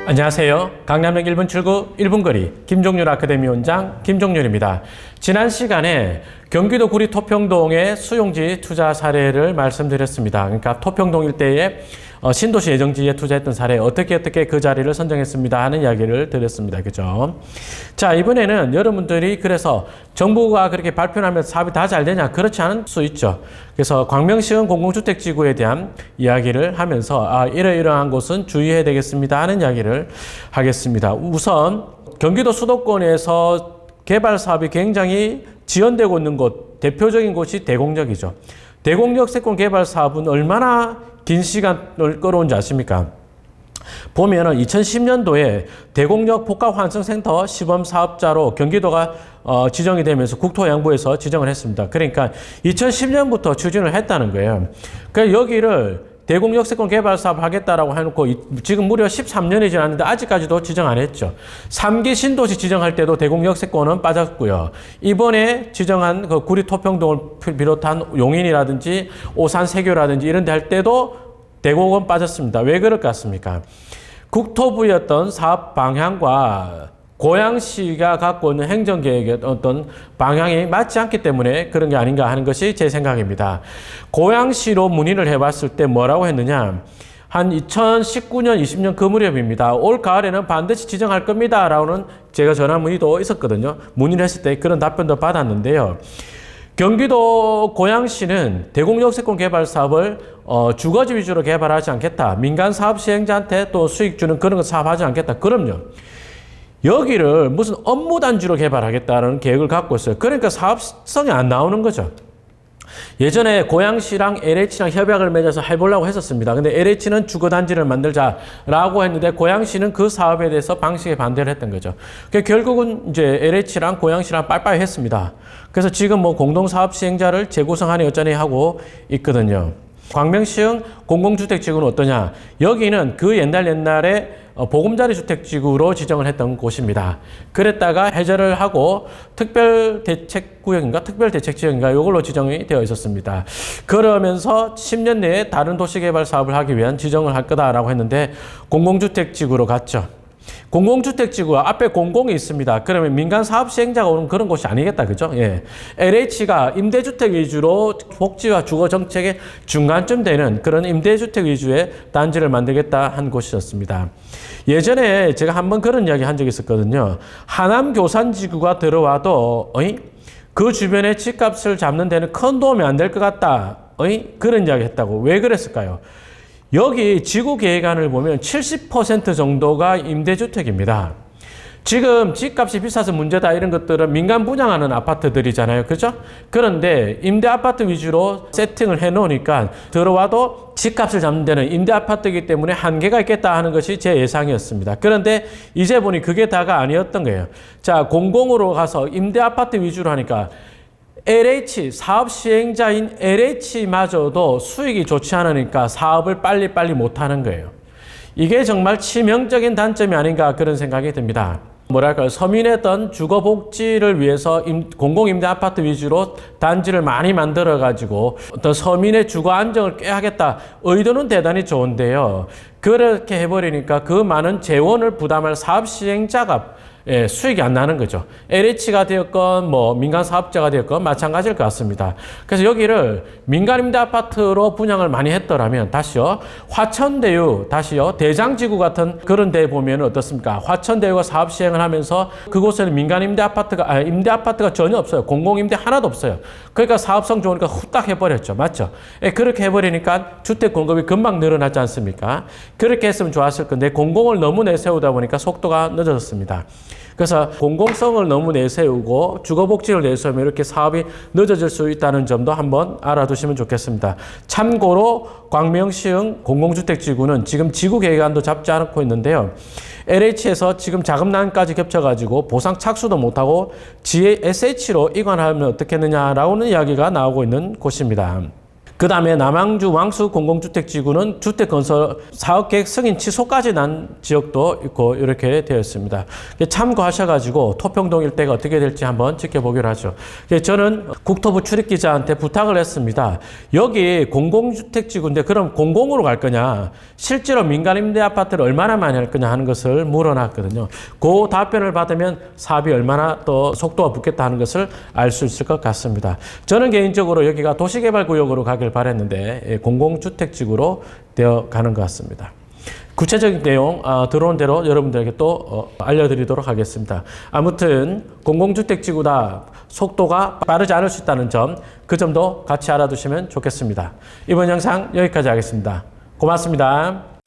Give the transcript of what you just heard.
안녕하세요. 강남역 1분 출구 1분 거리 김종률 아카데미 원장 김종률입니다. 지난 시간에 경기도 구리 토평동의 수용지 투자 사례를 말씀드렸습니다. 그러니까 토평동 일대에 신도시 예정지에 투자했던 사례 어떻게 그 자리를 선정했습니다 하는 이야기를 드렸습니다. 그죠? 자, 이번에는 여러분들이 그래서 정부가 그렇게 발표하면 사업이 다 잘 되냐? 그렇지 않을 수 있죠. 그래서 광명시흥 공공주택지구에 대한 이야기를 하면서 이러이러한 곳은 주의해야 되겠습니다 하는 이야기를 하겠습니다. 우선 경기도 수도권에서 개발 사업이 굉장히 지연되고 있는 곳, 대표적인 곳이 대곡역이죠. 대곡역 세권 개발 사업은 얼마나 긴 시간을 끌어온지 아십니까? 보면은 2010년도에 대곡역 복합환승센터 시범 사업자로 경기도가 지정이 되면서 국토양보에서 지정을 했습니다. 그러니까 2010년부터 추진을 했다는 거예요. 그래서 여기를 대곡역 세권 개발 사업 하겠다라고 해놓고 지금 무려 13년이 지났는데 아직까지도 지정 안 했죠. 3기 신도시 지정할 때도 대곡역 세권은 빠졌고요. 이번에 지정한 그 구리 토평동을 비롯한 용인이라든지 오산 세교라든지 이런 데 할 때도 대곡은 빠졌습니다. 왜 그럴 것 같습니까? 국토부의 사업 방향과 고양시가 갖고 있는 행정계획의 어떤 방향이 맞지 않기 때문에 그런 게 아닌가 하는 것이 제 생각입니다. 고양시로 문의를 해봤을 때 뭐라고 했느냐? 한 2019년, 20년 그 무렵입니다. 올 가을에는 반드시 지정할 겁니다. 라고는 제가 전화 문의도 있었거든요. 문의를 했을 때 그런 답변도 받았는데요. 경기도 고양시는 대곡역 세권 개발 사업을 주거지 위주로 개발하지 않겠다. 민간 사업 시행자한테 또 수익 주는 그런 거 사업하지 않겠다. 그럼요. 여기를 무슨 업무 단지로 개발하겠다는 계획을 갖고 있어요. 그러니까 사업성이 안 나오는 거죠. 예전에 고양시랑 LH랑 협약을 맺어서 해보려고 했었습니다. 근데 LH는 주거단지를 만들자라고 했는데 고양시는 그 사업에 대해서 방식에 반대를 했던 거죠. 결국은 이제 LH랑 고양시랑 빠이빠이 했습니다. 그래서 지금 뭐 공동사업 시행자를 재구성하니 어쩌니 하고 있거든요. 광명시흥 공공주택지구는 어떠냐? 여기는 그 옛날에 보금자리 주택지구로 지정을 했던 곳입니다. 그랬다가 해제를 하고 특별대책구역인가 특별대책지역인가 이걸로 지정이 되어 있었습니다. 그러면서 10년 내에 다른 도시개발 사업을 하기 위한 지정을 할 거다라고 했는데 공공주택지구로 갔죠. 공공주택지구 앞에 공공이 있습니다. 그러면 민간 사업 시행자가 오는 그런 곳이 아니겠다. 그죠? 예. LH가 임대주택 위주로 복지와 주거 정책의 중간쯤 되는 그런 임대주택 위주의 단지를 만들겠다 한 곳이었습니다. 예전에 제가 한번 그런 이야기 한 적이 있었거든요. 하남 교산지구가 들어와도 그 주변에 집값을 잡는 데는 큰 도움이 안 될 것 같다. 그런 이야기 했다고. 왜 그랬을까요? 여기 지구계획안을 보면 70% 정도가 임대주택입니다. 지금 집값이 비싸서 문제다 이런 것들은 민간 분양하는 아파트들이잖아요. 그죠? 그런데 임대 아파트 위주로 세팅을 해 놓으니까 들어와도 집값을 잡는 데는 임대 아파트이기 때문에 한계가 있겠다 하는 것이 제 예상이었습니다. 그런데 이제 보니 그게 다가 아니었던 거예요. 자, 공공으로 가서 임대 아파트 위주로 하니까 LH, 사업 시행자인 LH마저도 수익이 좋지 않으니까 사업을 빨리 못하는 거예요. 이게 정말 치명적인 단점이 아닌가 그런 생각이 듭니다. 뭐랄까요, 서민의 어떤 주거복지를 위해서 공공임대 아파트 위주로 단지를 많이 만들어가지고 어떤 서민의 주거 안정을 꾀하겠다. 의도는 대단히 좋은데요. 그렇게 해버리니까 그 많은 재원을 부담할 사업 시행자가 수익이 안 나는 거죠. LH가 되었건 뭐 민간 사업자가 되었건 마찬가지일 것 같습니다. 그래서 여기를 민간 임대 아파트로 분양을 많이 했더라면 다시요 화천대유 다시요 대장지구 같은 그런 데 보면 어떻습니까? 화천대유가 사업 시행을 하면서 그곳에는 민간 임대 아파트가 전혀 없어요. 공공 임대 하나도 없어요. 그러니까 사업성 좋으니까 후딱 해버렸죠. 맞죠? 그렇게 해버리니까 주택 공급이 금방 늘어나지 않습니까? 그렇게 했으면 좋았을 건데 공공을 너무 내세우다 보니까 속도가 늦어졌습니다. 그래서 공공성을 너무 내세우고 주거복지를 내세우면 이렇게 사업이 늦어질 수 있다는 점도 한번 알아두시면 좋겠습니다. 참고로 광명시흥 공공주택지구는 지금 지구계획안도 잡지 않고 있는데요. LH에서 지금 자금난까지 겹쳐가지고 보상 착수도 못하고 GSH로 이관하면 어떻겠느냐라는 이야기가 나오고 있는 곳입니다. 그 다음에 남양주 왕수 공공주택지구는 주택건설 사업계획 승인 취소까지 난 지역도 있고 이렇게 되어 있습니다. 참고하셔가지고 토평동 일대가 어떻게 될지 한번 지켜보기로 하죠. 저는 국토부 출입기자한테 부탁을 했습니다. 여기 공공주택지구인데 그럼 공공으로 갈 거냐? 실제로 민간임대아파트를 얼마나 많이 할 거냐 하는 것을 물어놨거든요. 그 답변을 받으면 사업이 얼마나 또 속도가 붙겠다 하는 것을 알 수 있을 것 같습니다. 저는 개인적으로 여기가 도시개발구역으로 가길 바랬는데 공공주택지구로 되어 가는 것 같습니다. 구체적인 내용 들어온 대로 여러분들에게 또 알려드리도록 하겠습니다. 아무튼 공공주택지구다 속도가 빠르지 않을 수 있다는 점, 그 점도 같이 알아두시면 좋겠습니다. 이번 영상 여기까지 하겠습니다. 고맙습니다.